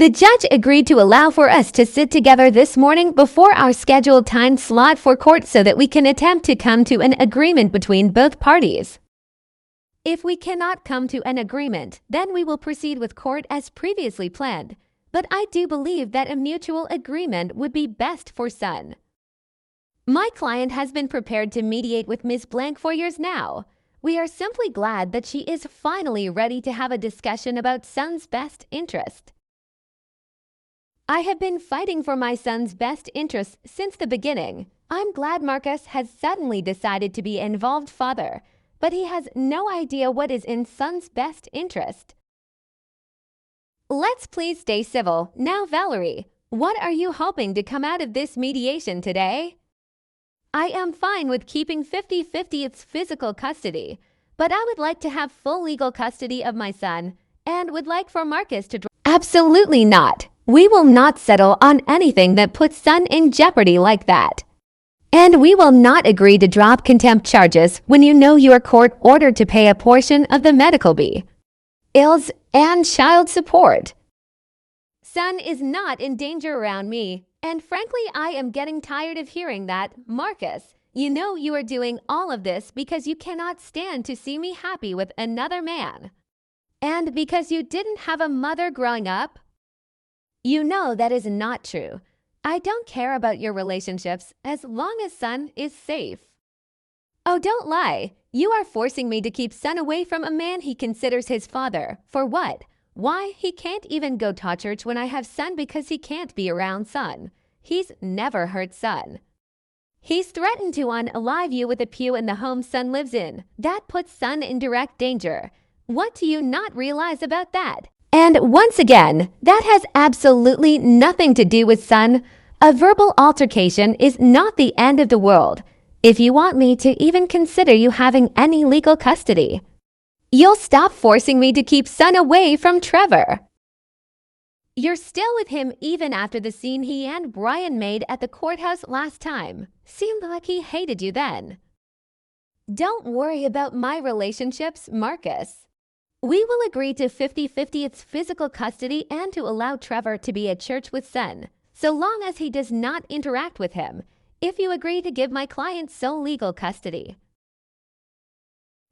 The judge agreed to allow for us to sit together this morning before our scheduled time slot for court so that we can attempt to come to an agreement between both parties. If we cannot come to an agreement, then we will proceed with court as previously planned. But I do believe that a mutual agreement would be best for Sun. My client has been prepared to mediate with Ms. Blank for years now. We are simply glad that she is finally ready to have a discussion about Sun's best interest. I have been fighting for my son's best interests since the beginning. I'm glad Marcus has suddenly decided to be an involved father, but he has no idea what is in Sun's best interest. Let's please stay civil. Now, Valerie, what are you hoping to come out of this mediation today? I am fine with keeping 50-50 its physical custody, but I would like to have full legal custody of my son and would like for Marcus to... Absolutely not. We will not settle on anything that puts Sun in jeopardy like that. And we will not agree to drop contempt charges when you know you are court ordered to pay a portion of the medical bills and child support. Sun is not in danger around me, and frankly, I am getting tired of hearing that. Marcus, you know you are doing all of this because you cannot stand to see me happy with another man. And because you didn't have a mother growing up. You know that is not true. I don't care about your relationships as long as Sun is safe. Oh, don't lie. You are forcing me to keep Sun away from a man he considers his father. For what? Why, he can't even go to church when I have Sun because he can't be around Sun. He's never hurt Sun. He's threatened to unalive you with a pew in the home Sun lives in. That puts Sun in direct danger. What do you not realize about that? And once again, that has absolutely nothing to do with Sun. A verbal altercation is not the end of the world. If you want me to even consider you having any legal custody, you'll stop forcing me to keep Sun away from Trevor. You're still with him even after the scene he and Brian made at the courthouse last time. Seemed like he hated you then. Don't worry about my relationships, Marcus. We will agree to 50-50 its physical custody and to allow Trevor to be at church with Sun, so long as he does not interact with him, if you agree to give my client sole legal custody.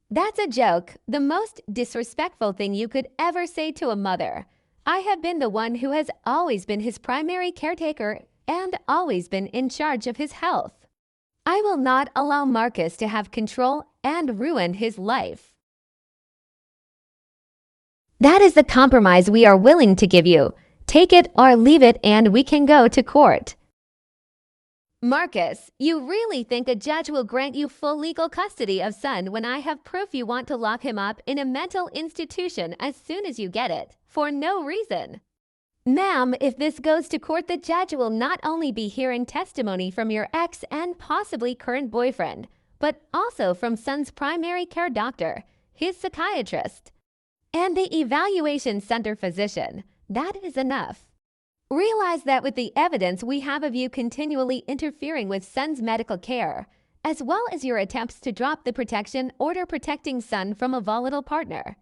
That's a joke, the most disrespectful thing you could ever say to a mother. I have been the one who has always been his primary caretaker and always been in charge of his health. I will not allow Marcus to have control and ruin his life. That is the compromise we are willing to give you. Take it or leave it and we can go to court. Marcus, you really think a judge will grant you full legal custody of Sun when I have proof you want to lock him up in a mental institution as soon as you get it, for no reason? Ma'am, if this goes to court, the judge will not only be hearing testimony from your ex and possibly current boyfriend, but also from Sun's primary care doctor, his psychiatrist, and the evaluation center physician. That is enough. Realize that with the evidence we have of you continually interfering with Sun's medical care, as well as your attempts to drop the protection order protecting Sun from a volatile partner,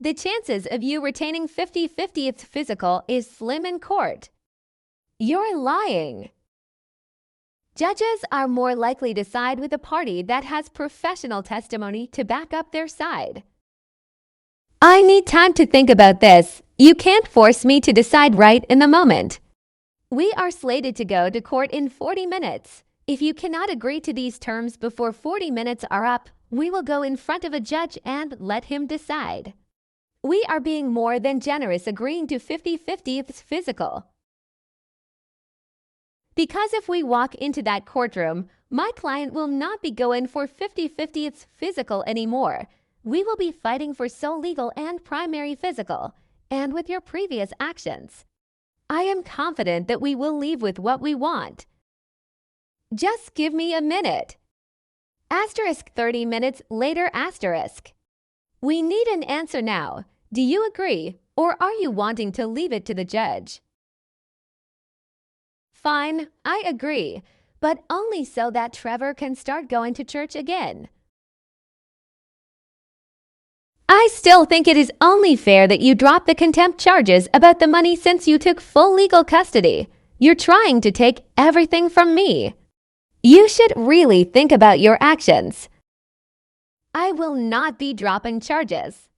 the chances of you retaining 50-50 its physical is slim in court. You're lying. Judges are more likely to side with a party that has professional testimony to back up their side. I need time to think about this. You can't force me to decide right in the moment. We are slated to go to court in 40 minutes. If you cannot agree to these terms before 40 minutes are up, we will go in front of a judge and let him decide. We are being more than generous agreeing to 50-50 its physical. Because if we walk into that courtroom, my client will not be going for 50-50 its physical anymore. We will be fighting for sole legal and primary physical, and with your previous actions, I am confident that we will leave with what we want. Just give me a minute. Asterisk 30 minutes later asterisk. We need an answer now. Do you agree, or are you wanting to leave it to the judge? Fine, I agree, but only so that Trevor can start going to church again. I still think it is only fair that you drop the contempt charges about the money since you took full legal custody. You're trying to take everything from me. You should really think about your actions. I will not be dropping charges.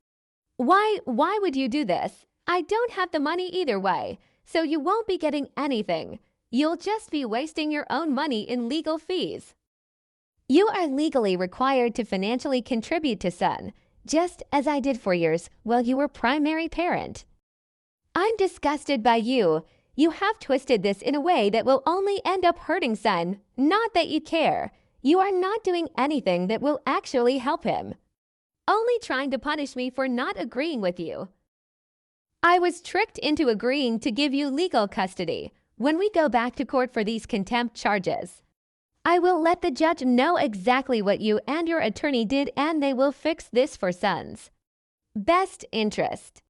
Why would you do this? I don't have the money either way, so you won't be getting anything. You'll just be wasting your own money in legal fees. You are legally required to financially contribute to Son, just as I did for yours while you were primary parent. I'm disgusted by you. You have twisted this in a way that will only end up hurting Son, not that you care. You are not doing anything that will actually help him. Only trying to punish me for not agreeing with you. I was tricked into agreeing to give you legal custody when we go back to court for these contempt charges. I will let the judge know exactly what you and your attorney did, and they will fix this for Son's best interest.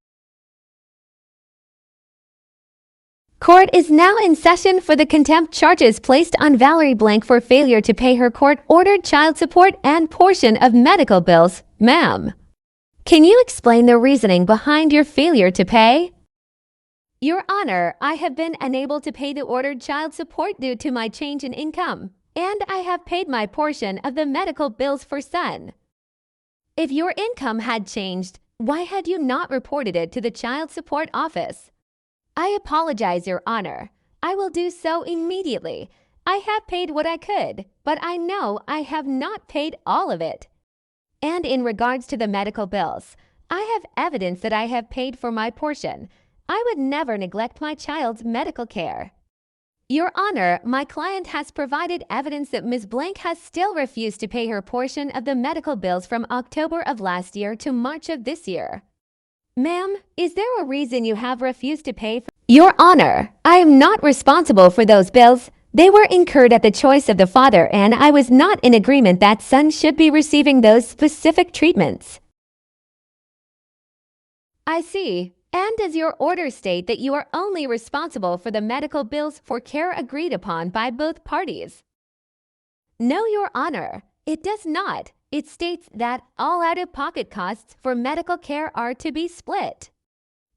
Court is now in session for the contempt charges placed on Valerie Blank for failure to pay her court-ordered child support and portion of medical bills. Ma'am, can you explain the reasoning behind your failure to pay? Your Honor, I have been unable to pay the ordered child support due to my change in income, and I have paid my portion of the medical bills for Son. If your income had changed, why had you not reported it to the child support office? I apologize, Your Honor. I will do so immediately. I have paid what I could, but I know I have not paid all of it. And in regards to the medical bills, I have evidence that I have paid for my portion. I would never neglect my child's medical care. Your Honor, my client has provided evidence that Ms. Blank has still refused to pay her portion of the medical bills from October of last year to March of this year. Ma'am, is there a reason you have refused to pay for— Your Honor, I am not responsible for those bills. They were incurred at the choice of the father, and I was not in agreement that Son should be receiving those specific treatments. I see. And does your order state that you are only responsible for the medical bills for care agreed upon by both parties? No, Your Honor, it does not. It states that all out-of-pocket costs for medical care are to be split.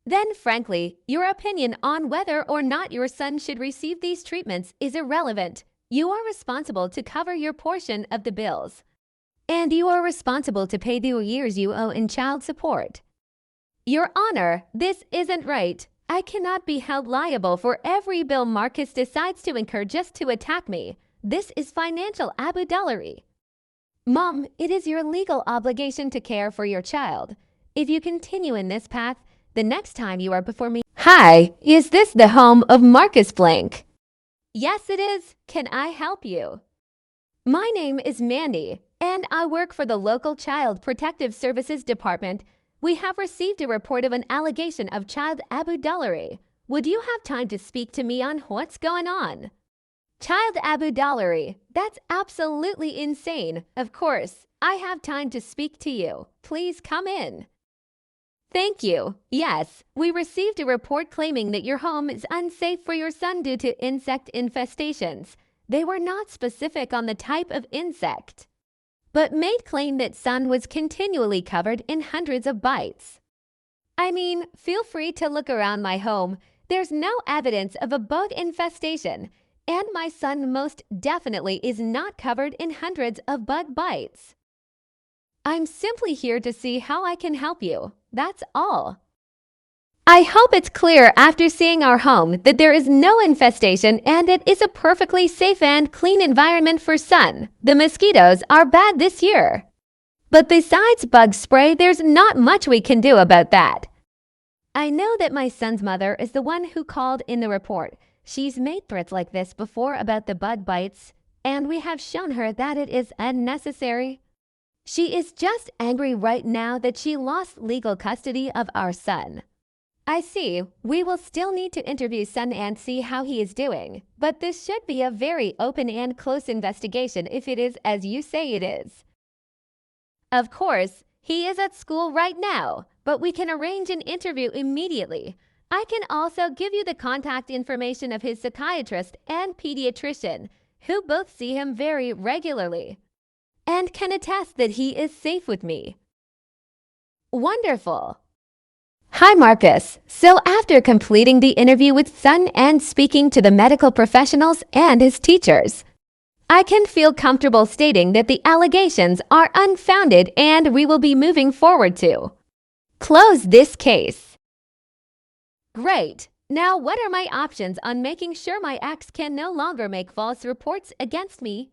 Then, frankly, your opinion on whether or not your son should receive these treatments is irrelevant. You are responsible to cover your portion of the bills, and you are responsible to pay the arrears you owe in child support. Your Honor, this isn't right. I cannot be held liable for every bill Marcus decides to incur just to attack me. This is financial abudelery. Mom, it is your legal obligation to care for your child. If you continue in this path, the next time you are before me— Hi, is this the home of Marcus Blank? Yes, it is. Can I help you? My name is Mandy, and I work for the local Child Protective Services Department. We have received a report of an allegation of child abudelery. Would you have time to speak to me on what's going on? Child abudelery. That's absolutely insane. Of course, I have time to speak to you. Please come in. Thank you. Yes, we received a report claiming that your home is unsafe for your son due to insect infestations. They were not specific on the type of insect, but made claim that Son was continually covered in hundreds of bites. I mean, feel free to look around my home. There's no evidence of a bug infestation, and my son most definitely is not covered in hundreds of bug bites. I'm simply here to see how I can help you. That's all. I hope it's clear after seeing our home that there is no infestation and it is a perfectly safe and clean environment for Son. The mosquitoes are bad this year, but besides bug spray, there's not much we can do about that. I know that my son's mother is the one who called in the report. She's made threats like this before about the bug bites, and we have shown her that it is unnecessary. She is just angry right now that she lost legal custody of our son. I see. We will still need to interview Son and see how he is doing, but this should be a very open and close investigation if it is as you say it is. Of course, he is at school right now, but we can arrange an interview immediately. I can also give you the contact information of his psychiatrist and pediatrician, who both see him very regularly, and can attest that he is safe with me. Wonderful. Hi, Marcus. So after completing the interview with Sun and speaking to the medical professionals and his teachers, I can feel comfortable stating that the allegations are unfounded and we will be moving forward to close this case. Great. Now, what are my options on making sure my ex can no longer make false reports against me?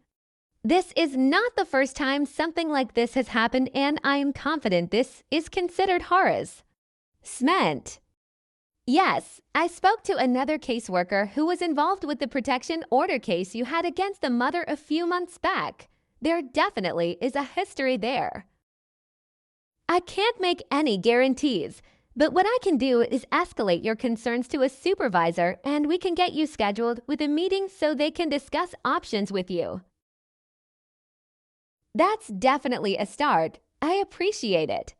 This is not the first time something like this has happened, and I am confident this is considered harassment. Yes, I spoke to another caseworker who was involved with the protection order case you had against the mother a few months back. There definitely is a history there. I can't make any guarantees, but what I can do is escalate your concerns to a supervisor and we can get you scheduled with a meeting so they can discuss options with you. That's definitely a start. I appreciate it.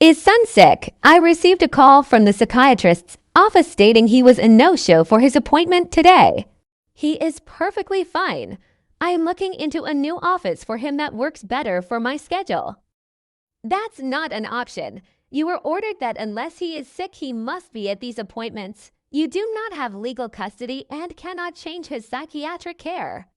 Is Sun sick? I received a call from the psychiatrist's office stating he was a no-show for his appointment today. He is perfectly fine. I am looking into a new office for him that works better for my schedule. That's not an option. You were ordered that unless he is sick, he must be at these appointments. You do not have legal custody and cannot change his psychiatric care.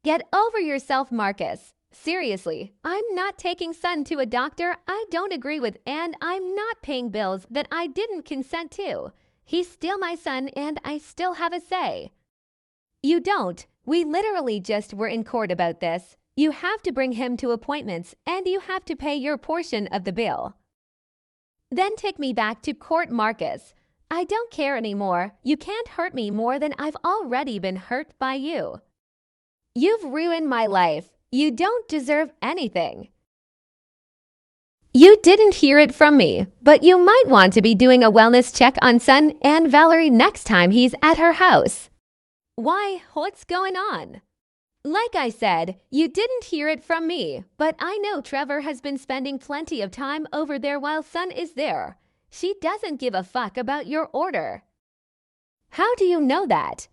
Get over yourself, Marcus. Seriously, I'm not taking Sun to a doctor I don't agree with, and I'm not paying bills that I didn't consent to. He's still my son and I still have a say. You don't. We literally just were in court about this. You have to bring him to appointments and you have to pay your portion of the bill. Then take me back to court, Marcus. I don't care anymore. You can't hurt me more than I've already been hurt by you. You've ruined my life. You don't deserve anything. You didn't hear it from me, but you might want to be doing a wellness check on Sun and Valerie next time he's at her house. Why, what's going on? Like I said, you didn't hear it from me, but I know Trevor has been spending plenty of time over there while Sun is there. She doesn't give a fuck about your order. How do you know that?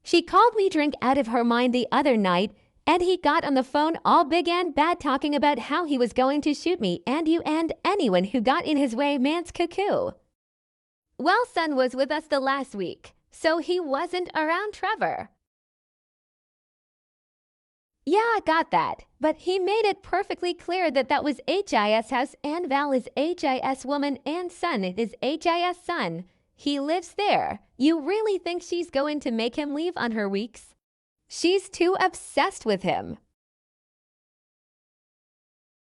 She called me drunk out of her mind the other night, and he got on the phone all big and bad talking about how he was going to shoot me and you and anyone who got in his way, man's cuckoo. Well, Sun was with us the last week, so he wasn't around Trevor. Yeah, I got that, but he made it perfectly clear that that was HIS house and Val is HIS woman and Sun is HIS son. He lives there. You really think she's going to make him leave on her weeks? She's too obsessed with him.